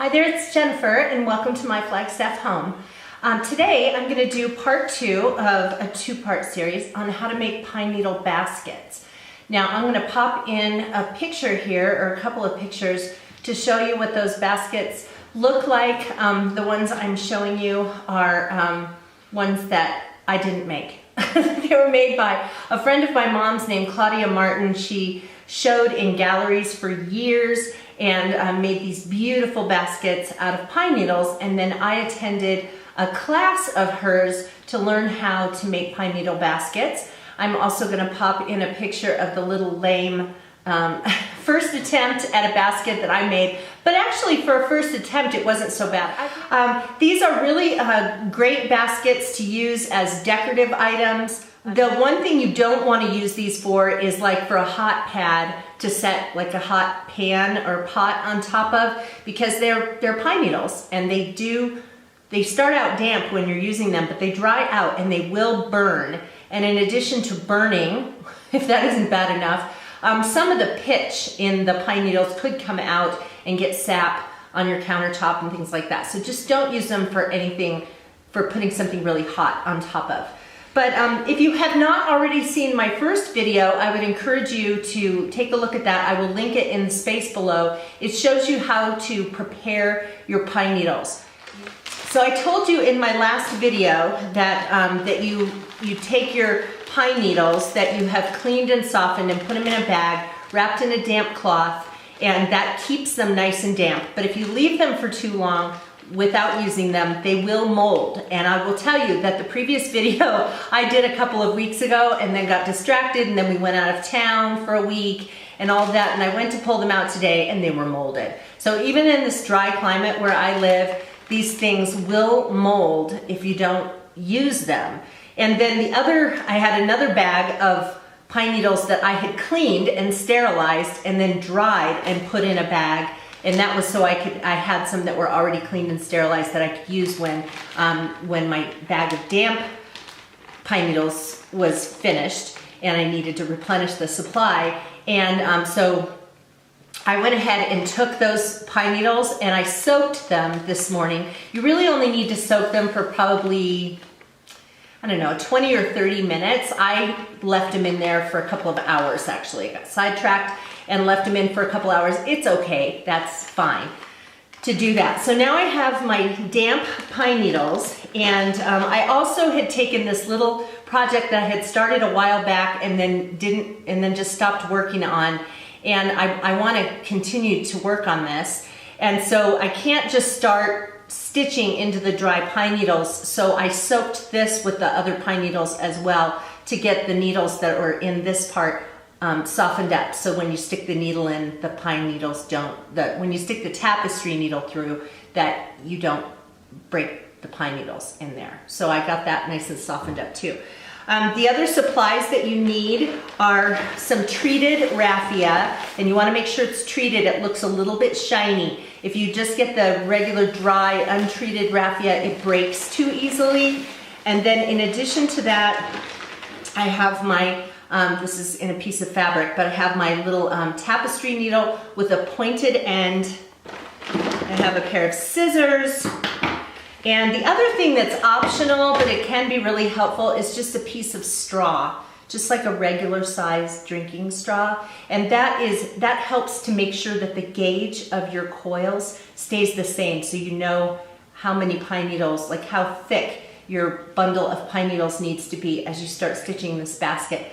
Hi there, it's Jennifer, and welcome to my Flagstaff home. Today I'm going to do part 2 of a 2-part series on how to make pine needle baskets. Now I'm going to pop in a picture here, or a couple of pictures, to show you what those baskets look like. The ones I'm showing you are ones that I didn't make. They were made by a friend of my mom's named Claudia Martin. She showed in galleries for years and made these beautiful baskets out of pine needles, and then I attended a class of hers to learn how to make pine needle baskets. I'm also going to pop in a picture of the little lame first attempt at a basket that I made, but actually for a first attempt it wasn't so bad. These are really great baskets to use as decorative items. The one thing you don't want to use these for is like for a hot pad to set like a hot pan or pot on top of, because they're pine needles and they start out damp when you're using them, but they dry out and they will burn. And in addition to burning, if that isn't bad enough, some of the pitch in the pine needles could come out and get sap on your countertop and things like that. So just don't use them for anything, for putting something really hot on top of. But if you have not already seen my first video, I would encourage you to take a look at that. I will link it in the space below. It shows you how to prepare your pine needles. So I told you in my last video that, that you take your pine needles that you have cleaned and softened and put them in a bag, wrapped in a damp cloth, and that keeps them nice and damp. But if you leave them for too long without using them, they will mold. And I will tell you that the previous video I did a couple of weeks ago and then got distracted, and then we went out of town for a week and all of that, and I went to pull them out today and they were molded. So even in this dry climate where I live, these things will mold if you don't use them. And then I had another bag of pine needles that I had cleaned and sterilized and then dried and put in a bag. And that was so I had some that were already cleaned and sterilized that I could use when my bag of damp pine needles was finished and I needed to replenish the supply. And so I went ahead and took those pine needles and I soaked them this morning. You really only need to soak them for probably, I don't know, 20 or 30 minutes. I left them in there for a couple of hours actually. I got sidetracked and left them in for a couple hours. It's okay, that's fine to do that. So now I have my damp pine needles, and I also had taken this little project that I had started a while back and then just stopped working on. And I want to continue to work on this. And so I can't just start stitching into the dry pine needles. So I soaked this with the other pine needles as well to get the needles that were in this part softened up. So when you stick the needle in, the pine needles when you stick the tapestry needle through, that you don't break the pine needles in there. So I got that nice and softened up too. The other supplies that you need are some treated raffia, and you want to make sure it's treated. It looks a little bit shiny. If you just get the regular dry untreated raffia, it breaks too easily. And then in addition to that, I have my, this is in a piece of fabric, but I have my little tapestry needle with a pointed end. I have a pair of scissors. And the other thing that's optional, but it can be really helpful, is just a piece of straw, just like a regular size drinking straw. And that helps to make sure that the gauge of your coils stays the same, so you know how many pine needles, like how thick your bundle of pine needles needs to be as you start stitching this basket.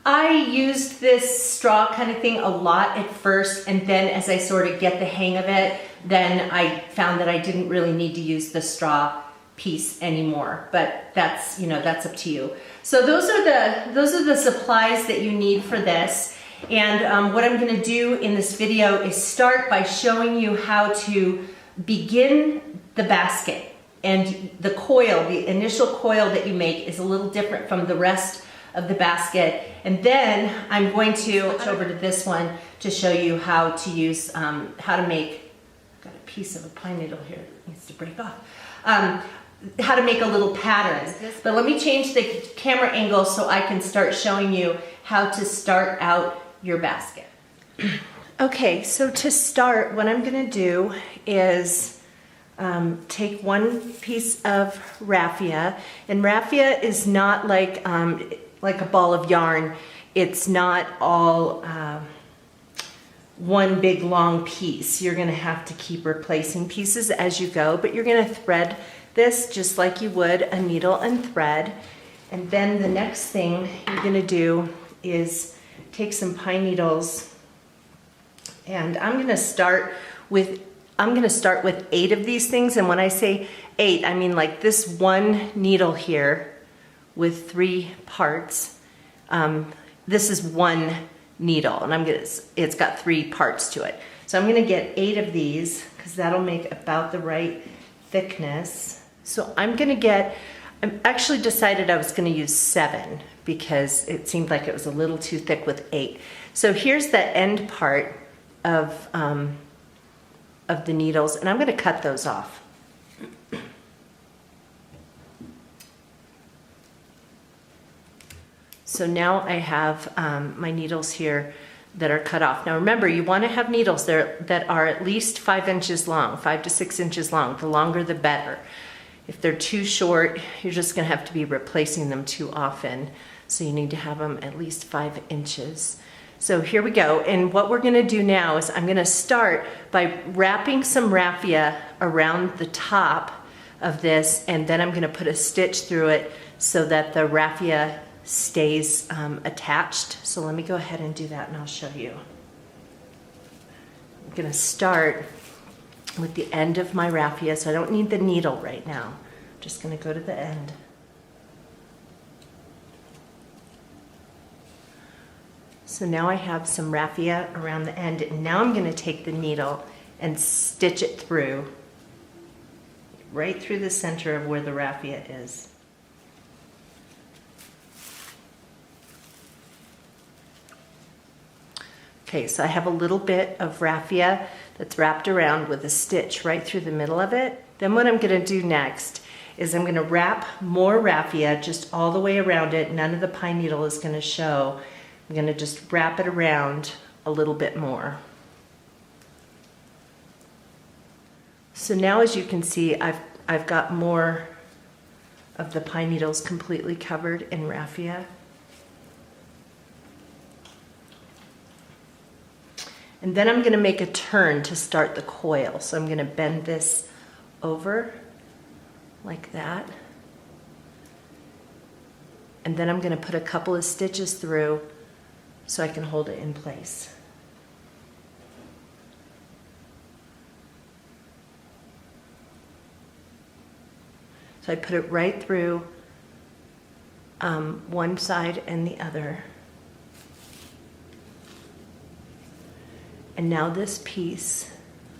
I used this straw kind of thing a lot at first, and then as I sort of get the hang of it, then I found that I didn't really need to use the straw piece anymore. But that's, you know, that's up to you. So those are the supplies that you need for this. And what I'm going to do in this video is start by showing you how to begin the basket. And the coil, the initial coil that you make, is a little different from the rest of the basket. And then I'm going to switch over to this one to show you how to use, how to make, I've got a piece of a pine needle here that needs to break off, how to make a little pattern. But let me change the camera angle so I can start showing you how to start out your basket. Okay, so to start, what I'm gonna do is take one piece of raffia, and raffia is not like a ball of yarn. It's not all one big long piece. You're gonna have to keep replacing pieces as you go, but you're gonna thread this just like you would a needle and thread. And then the next thing you're gonna do is take some pine needles, and I'm gonna start with 8 of these things. And when I say 8, I mean like this one needle here with 3 parts. This is one needle, and it's got 3 parts to it. So I'm gonna get 8 of these because that'll make about the right thickness. So I actually decided I was gonna use 7 because it seemed like it was a little too thick with 8. So here's the end part of the needles, and I'm gonna cut those off. So now I have my needles here that are cut off. Now remember, you want to have needles that are at least 5 inches long, 5 to 6 inches long. The longer the better. If they're too short, you're just going to have to be replacing them too often. So you need to have them at least 5 inches. So here we go. And what we're going to do now is I'm going to start by wrapping some raffia around the top of this, and then I'm going to put a stitch through it so that the raffia stays attached. So let me go ahead and do that, and I'll show you. I'm going to start with the end of my raffia, so I don't need the needle right now. I'm just going to go to the end. So now I have some raffia around the end, and now I'm going to take the needle and stitch it through, right through the center of where the raffia is. Okay, so I have a little bit of raffia that's wrapped around with a stitch right through the middle of it. Then what I'm going to do next is I'm going to wrap more raffia just all the way around it. None of the pine needle is going to show. I'm going to just wrap it around a little bit more. So now, as you can see, I've got more of the pine needles completely covered in raffia. And then I'm going to make a turn to start the coil. So I'm going to bend this over like that. And then I'm going to put a couple of stitches through so I can hold it in place. So I put it right through one side and the other. And now this piece,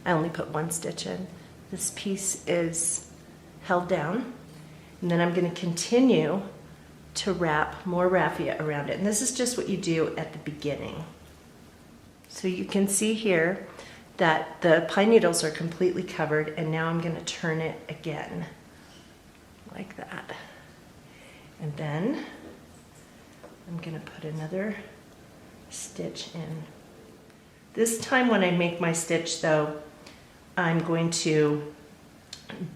I only put one stitch in. This piece is held down. And then I'm going to continue to wrap more raffia around it. And this is just what you do at the beginning. So you can see here that the pine needles are completely covered, and now I'm going to turn it again like that. And then I'm going to put another stitch in. This time when I make my stitch though, I'm going to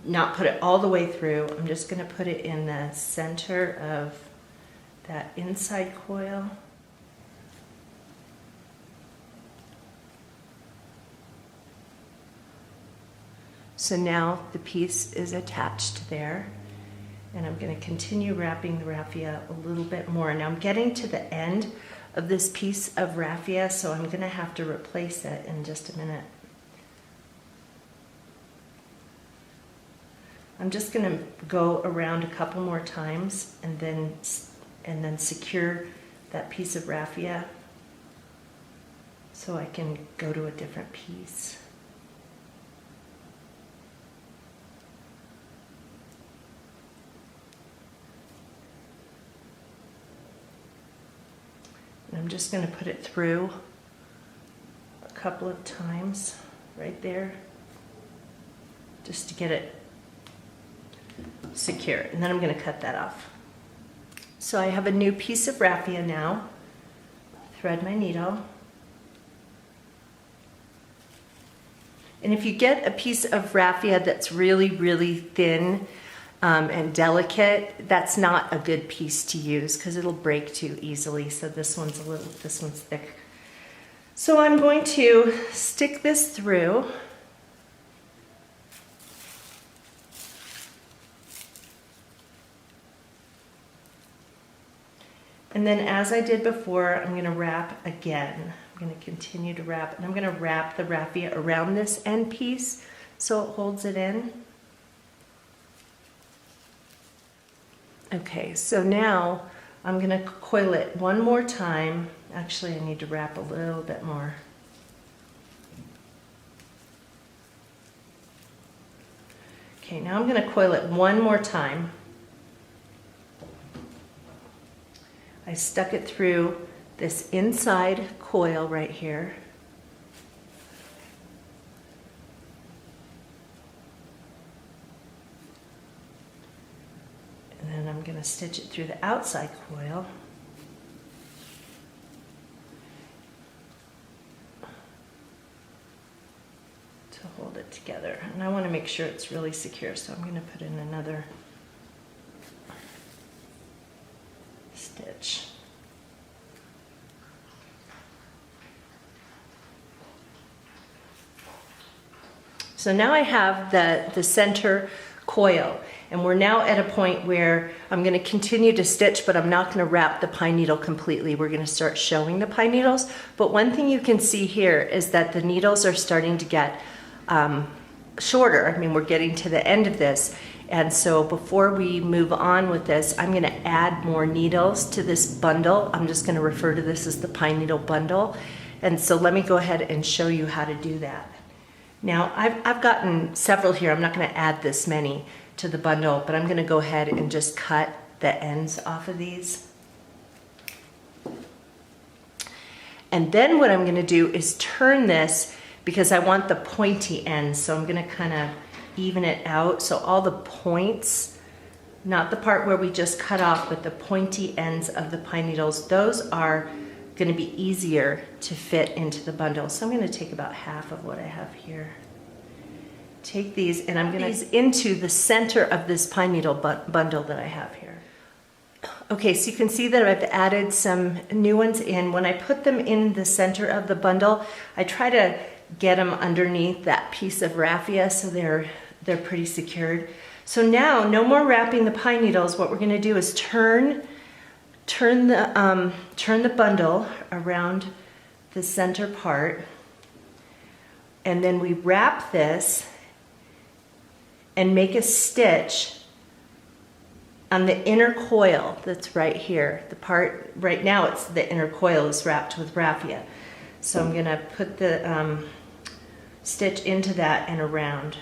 not put it all the way through. I'm just going to put it in the center of that inside coil. So now the piece is attached there, and I'm going to continue wrapping the raffia a little bit more. Now I'm getting to the end of this piece of raffia, so I'm going to have to replace it in just a minute. I'm just going to go around a couple more times and then secure that piece of raffia so I can go to a different piece. I'm just going to put it through a couple of times right there just to get it secure, and then I'm going to cut that off. So I have a new piece of raffia now. Thread my needle, And if you get a piece of raffia that's really, really thin and delicate, that's not a good piece to use because it'll break too easily. So this one's thick. So I'm going to stick this through. And then as I did before, I'm going to wrap again. I'm going to continue to wrap, and I'm going to wrap the raffia around this end piece so it holds it in. Okay, so now I'm going to coil it one more time. Actually, I need to wrap a little bit more. Okay, now I'm going to coil it one more time. I stuck it through this inside coil right here. And then I'm going to stitch it through the outside coil. To hold it together. And I want to make sure it's really secure, so I'm going to put in another stitch. So now I have the center coil, and we're now at a point where I'm going to continue to stitch, but I'm not going to wrap the pine needle completely. We're going to start showing the pine needles, but one thing you can see here is that the needles are starting to get shorter. I mean, we're getting to the end of this. And so before we move on with this, I'm going to add more needles to this bundle. I'm just going to refer to this as the pine needle bundle. And so let me go ahead and show you how to do that. Now, I've gotten several here. I'm not going to add this many to the bundle, but I'm going to go ahead and just cut the ends off of these. And then what I'm going to do is turn this, because I want the pointy ends. So I'm going to kind of even it out. So all the points, not the part where we just cut off, but the pointy ends of the pine needles, those are going to be easier to fit into the bundle. So I'm going to take about half of what I have here. Take these, and I'm going to these into the center of this pine needle bundle that I have here. Okay, so you can see that I've added some new ones in. When I put them in the center of the bundle, I try to get them underneath that piece of raffia so they're pretty secured. So now, no more wrapping the pine needles. What we're going to do is turn the bundle around the center part, and then we wrap this and make a stitch on the inner coil that's right here. The part right now, it's the inner coil is wrapped with raffia. So I'm going to put the stitch into that and around.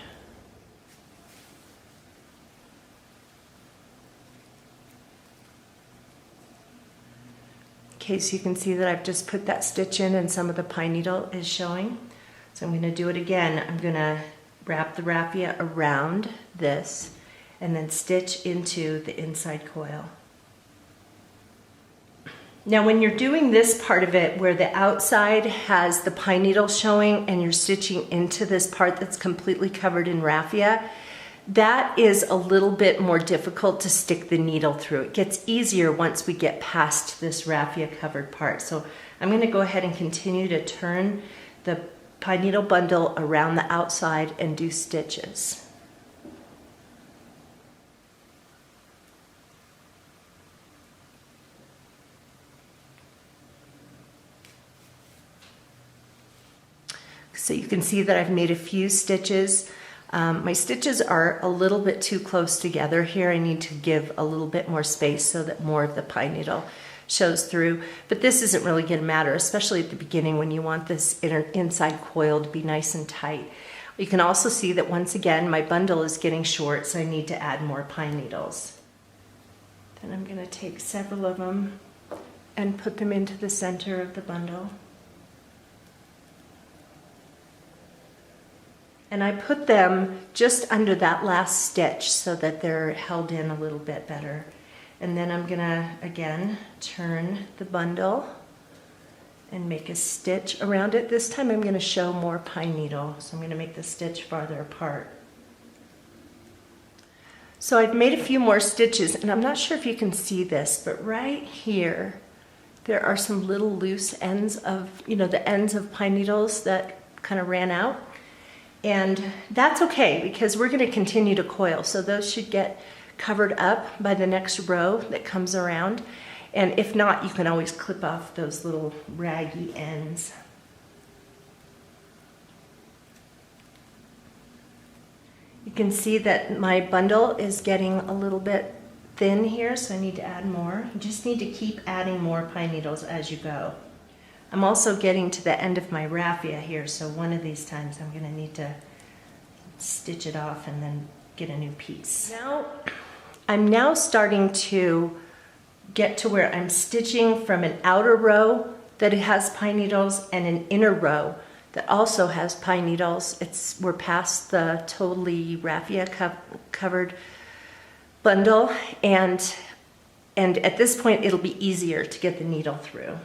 Okay, so you can see that I've just put that stitch in and some of the pine needle is showing. So I'm going to do it again. I'm going to wrap the raffia around this and then stitch into the inside coil. Now when you're doing this part of it where the outside has the pine needle showing and you're stitching into this part that's completely covered in raffia, that is a little bit more difficult to stick the needle through. It gets easier once we get past this raffia covered part. So I'm going to go ahead and continue to turn the pine needle bundle around the outside and do stitches. So you can see that I've made a few stitches. My stitches are a little bit too close together here. I need to give a little bit more space so that more of the pine needle shows through. But this isn't really going to matter, especially at the beginning when you want this inside coil to be nice and tight. You can also see that once again my bundle is getting short, so I need to add more pine needles. Then I'm going to take several of them and put them into the center of the bundle. And I put them just under that last stitch so that they're held in a little bit better. And then I'm gonna, again, turn the bundle and make a stitch around it. This time I'm going to show more pine needle, so I'm going to make the stitch farther apart. So I've made a few more stitches, and I'm not sure if you can see this, but right here there are some little loose ends of, the ends of pine needles that kind of ran out. And that's okay because we're going to continue to coil, so those should get covered up by the next row that comes around. And if not, you can always clip off those little raggy ends. You can see that my bundle is getting a little bit thin here, so I need to add more. You just need to keep adding more pine needles as you go. I'm also getting to the end of my raffia here, so one of these times I'm going to need to stitch it off and then get a new piece. I'm now starting to get to where I'm stitching from an outer row that has pine needles and an inner row that also has pine needles. We're past the totally raffia covered bundle, and at this point it'll be easier to get the needle through.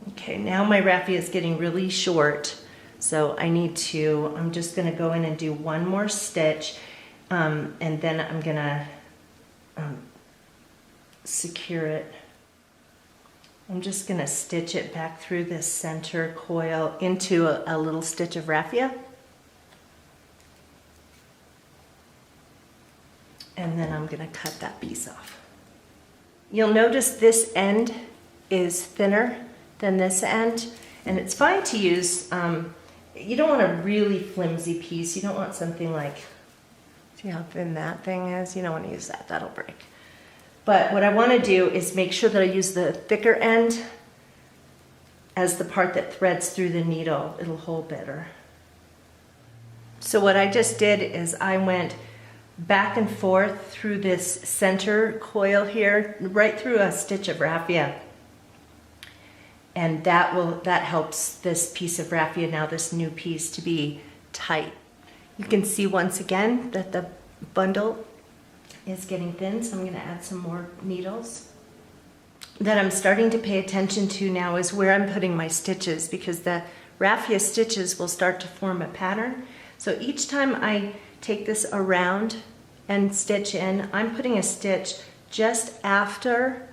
Okay, now my raffia is getting really short, so I'm just going to go in and do one more stitch, and then I'm going to secure it. I'm just going to stitch it back through this center coil into a little stitch of raffia. And then I'm going to cut that piece off. You'll notice this end is thinner than this end, and it's fine to use, you don't want a really flimsy piece. You don't want something like, see how thin that thing is? You don't want to use that, that'll break. But what I want to do is make sure that I use the thicker end as the part that threads through the needle. It'll hold better. So what I just did is I went back and forth through this center coil here, right through a stitch of raffia. And that helps this piece of raffia, now this new piece, to be tight. You can see once again that the bundle is getting thin, so I'm going to add some more needles. That I'm starting to pay attention to now is where I'm putting my stitches, because the raffia stitches will start to form a pattern. So each time I take this around and stitch in, I'm putting a stitch just after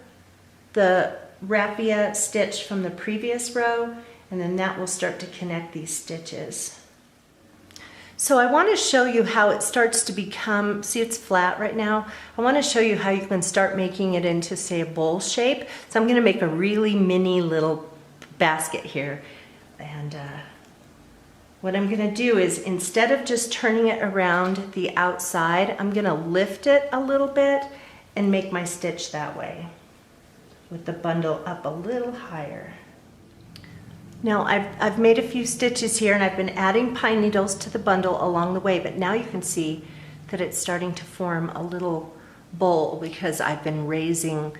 the raffia stitch from the previous row, and then that will start to connect these stitches. So I want to show you how it starts to become, see it's flat right now, I want to show you how you can start making it into, say, a bowl shape. So I'm going to make a really mini little basket here, and what I'm going to do is, instead of just turning it around the outside, I'm going to lift it a little bit and make my stitch that way, with the bundle up a little higher. Now I've made a few stitches here, and I've been adding pine needles to the bundle along the way, but now you can see that it's starting to form a little bowl because I've been raising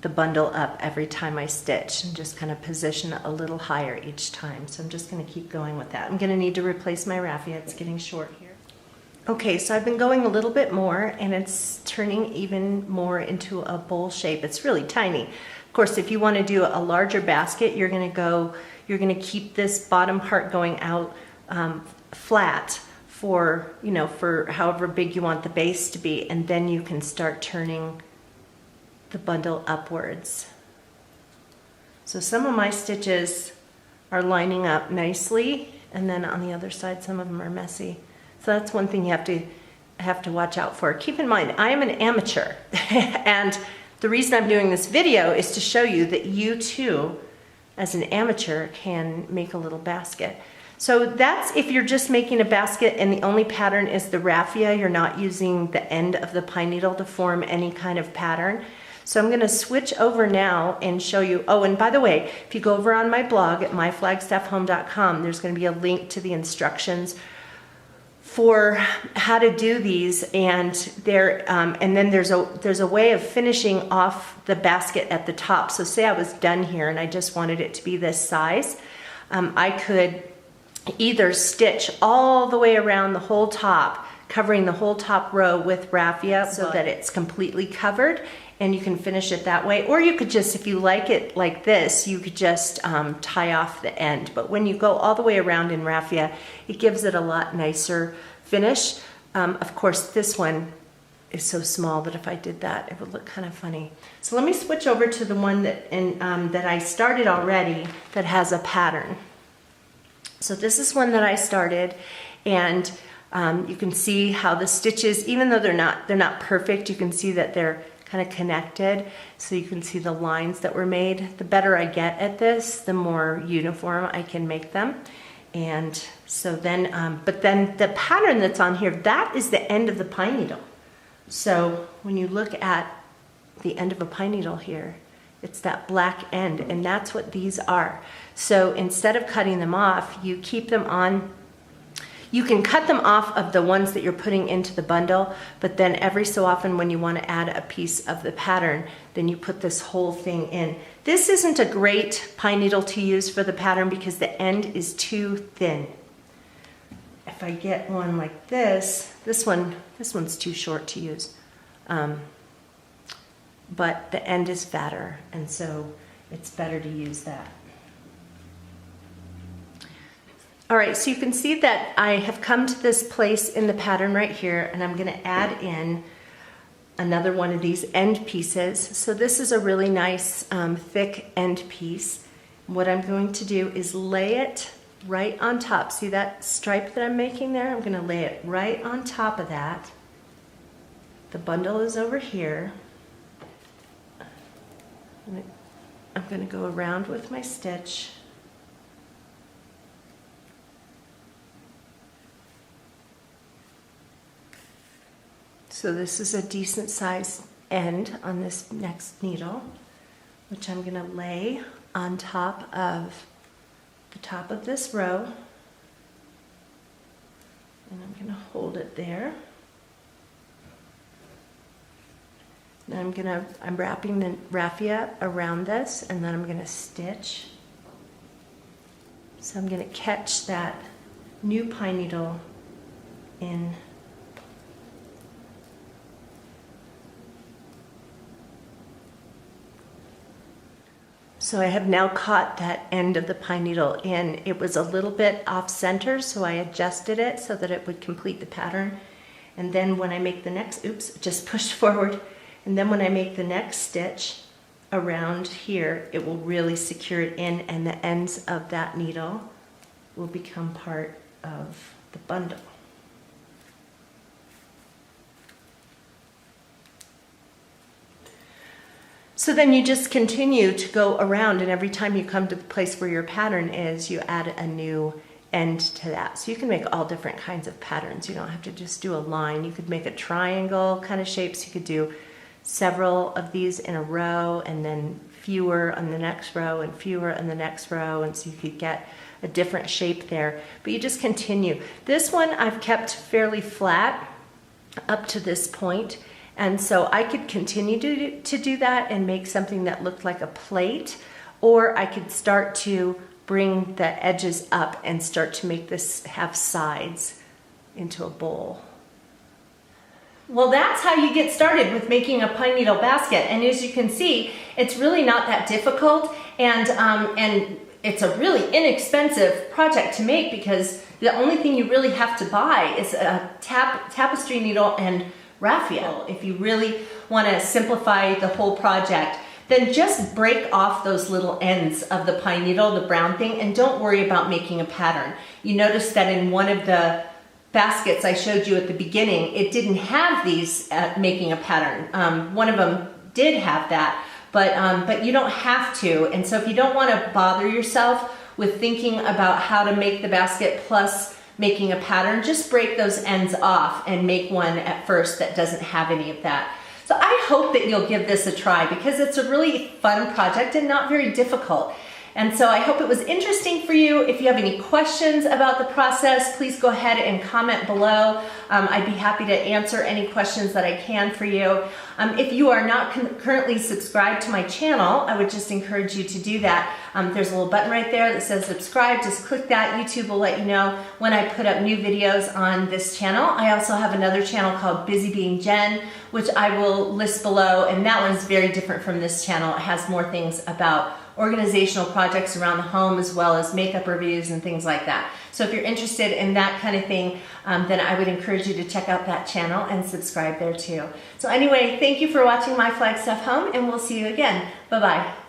the bundle up every time I stitch and just kind of position it a little higher each time. So I'm just going to keep going with that. I'm going to need to replace my raffia. It's getting short here. Okay, so I've been going a little bit more, and it's turning even more into a bowl shape. It's really tiny. Of course, if you want to do a larger basket, you're going to keep this bottom part going out flat for however big you want the base to be, and then you can start turning the bundle upwards. So some of my stitches are lining up nicely, and then on the other side some of them are messy. So that's one thing you have to watch out for. Keep in mind, I am an amateur and the reason I'm doing this video is to show you that you too, as an amateur, can make a little basket. So that's if you're just making a basket and the only pattern is the raffia, you're not using the end of the pine needle to form any kind of pattern. So I'm going to switch over now and show you, oh, and by the way, if you go over on my blog at myflagstaffhome.com, there's going to be a link to the instructions for how to do these, and then there's a way of finishing off the basket at the top. So say I was done here and I just wanted it to be this size, I could either stitch all the way around the whole top, covering the whole top row with raffia so that it's completely covered, and you can finish it that way. Or you could just, if you like it like this, you could just tie off the end. But when you go all the way around in raffia, it gives it a lot nicer finish. Of course, this one is so small that if I did that, it would look kind of funny. So let me switch over to the one that that I started already that has a pattern. So this is one that I started, and you can see how the stitches, even though they're not perfect, you can see that they're kind of connected. So you can see the lines that were made. The better I get at this, the more uniform I can make them. And so then, but then the pattern that's on here, that is the end of the pine needle. So when you look at the end of a pine needle here, it's that black end, and that's what these are. So instead of cutting them off, you keep them on. You can cut them off of the ones that you're putting into the bundle, but then every so often when you want to add a piece of the pattern, then you put this whole thing in. This isn't a great pine needle to use for the pattern because the end is too thin. If I get one like this one's too short to use. But the end is fatter, and so it's better to use that. All right, so you can see that I have come to this place in the pattern right here, and I'm going to add in another one of these end pieces. So this is a really nice thick end piece. What I'm going to do is lay it right on top. See that stripe that I'm making there? I'm going to lay it right on top of that. The bundle is over here. I'm going to go around with my stitch. So this is a decent sized end on this next needle, which I'm going to lay on top of the top of this row. And I'm going to hold it there. Now I'm wrapping the raffia around this, and then I'm going to stitch. So I'm going to catch that new pine needle in. So I have now caught that end of the pine needle in. It was a little bit off center, so I adjusted it so that it would complete the pattern. And then when I make the next, oops, just pushed forward. And then when I make the next stitch around here, it will really secure it in, and the ends of that needle will become part of the bundle. So then you just continue to go around, and every time you come to the place where your pattern is, you add a new end to that. So you can make all different kinds of patterns. You don't have to just do a line. You could make a triangle kind of shapes. You could do several of these in a row, and then fewer on the next row and fewer on the next row, and so you could get a different shape there. But you just continue. This one I've kept fairly flat up to this point, and so I could continue to do that and make something that looked like a plate, or I could start to bring the edges up and start to make this have sides into a bowl. Well, that's how you get started with making a pine needle basket. And as you can see, it's really not that difficult, and it's a really inexpensive project to make because the only thing you really have to buy is a tapestry needle and raffia. If you really want to simplify the whole project, then just break off those little ends of the pine needle, the brown thing, and don't worry about making a pattern. You notice that in one of the baskets I showed you at the beginning, it didn't have these making a pattern. One of them did have that, but you don't have to. And so if you don't want to bother yourself with thinking about how to make the basket plus making a pattern, just break those ends off and make one at first that doesn't have any of that. So I hope that you'll give this a try because it's a really fun project and not very difficult. And so I hope it was interesting for you. If you have any questions about the process, please go ahead and comment below. I'd be happy to answer any questions that I can for you. If you are not currently subscribed to my channel, I would just encourage you to do that. There's a little button right there that says subscribe. Just click that. YouTube will let you know when I put up new videos on this channel. I also have another channel called Busy Being Jen, which I will list below, and that one's very different from this channel. It has more things about organizational projects around the home, as well as makeup reviews and things like that. So if you're interested in that kind of thing, then I would encourage you to check out that channel and subscribe there too. So anyway, thank you for watching My Flagstaff Home, and we'll see you again. Bye-bye.